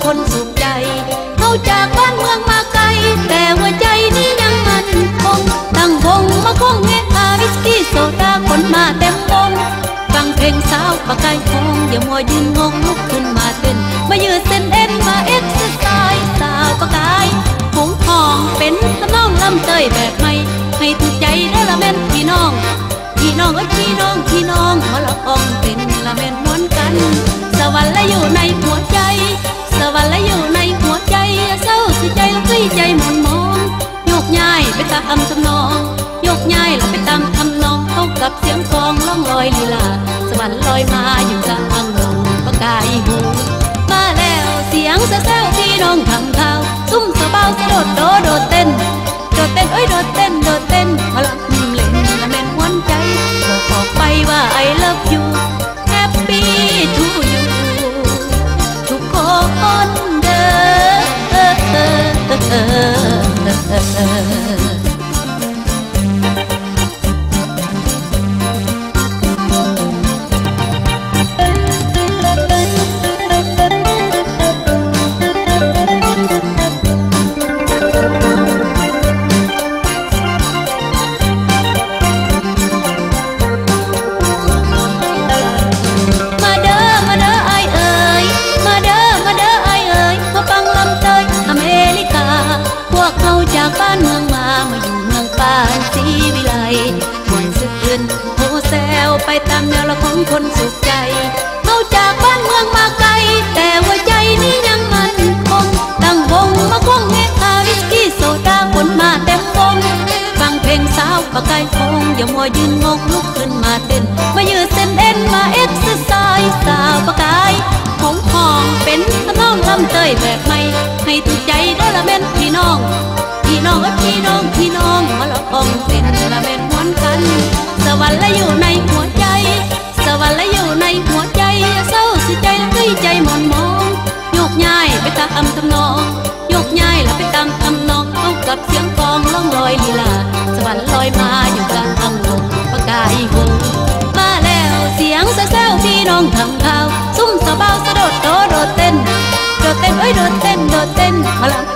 คนสุขใจเขาจากบ้านเมืองมาไกลแต่หัวใจนี้ยังมั่นคงตั้งวงมาคงเฮฮาวิสกี้โซดาคนมาเต็มวงฟังเพลงสาวปากกายคงอย่ามัวยืนงงลุกขึ้นมาเต้นมายืดเส้นเอ็นมาเอ็กซ์ไซส์สาวปากกายผงทองเป็นทำนองลำเตยแบบใหม่ให้ถูกใจได้ละแม่นพี่น้องพี่น้องเอ้ยพี่น้องพี่น้องมาละอองเป็นละแม่นม้วนกันสวรรค์และอยู่ในหัวใจสวรรค์และอยู่ในหัวใจเศร้าสิใจและพี่ใจหม่นมองโยกย้ายไปตามทำนองโยกย้ายแล้วไปตามทำนองเข้ากับเสียงกลองล่องลอยลีลาสวรรค์ลอยมาอยู่กลางวงประกายหูมาแล้วเสียงแซ่วพี่น้องทำข่าวซุ่มสะเบาสะโดดโดดเต้นโดดเต้นเอ้ยโดดเต้นโดดเต้นมาลับเล่นละแม่นหัวใจบอกออกไปว่า I love you happy to you ทุกคนเด้อจากบ้านเมืองมาอยู่เมืองป่านศรีวิไลมวนซื่นโฮแซวไปตามแนวละของคนสุขใจเขาจากบ้านเมืองมาไกลแต่หัวใจนี้ยังมั่นคงตั้งวงมาคงเฮฮาวิสกี้โซดาคนมาเต็มวงฟังเพลงสาวปากกายคงอย่ามัวยืนงงลุกขึ้นมาเต้นมายืดเส้นเอ็นมาเอ็กซ์ไซส์สาวปากกายของทองเป็นทำนองลำเตยแบบใหม่ให้ถูกใจได้ละแม่นพี่น้องพี่น้องพี่น้องพี่น้องมาละอองเป็นละแม่นม้วนกันสวรรค์และอยู่ในหัวใจสวรรค์และอยู่ในหัวใจเศร้าสิใจและด้วยใจหม่นมองโยกย้ายไปตามทำนองโยกย้ายแล้วไปตามทำนองเข้ากับเสียงกลองล่องลอยลีลาสวรรค์ลอยมาอยู่กลางวงประกายหงมาแล้วเสียงแซ่วพี่น้องทำข่าวซุ่มสะเบาสะโดดโดดเต้นโดดเต้นเอ้ยโดดเต้นโดดเต้นมาละ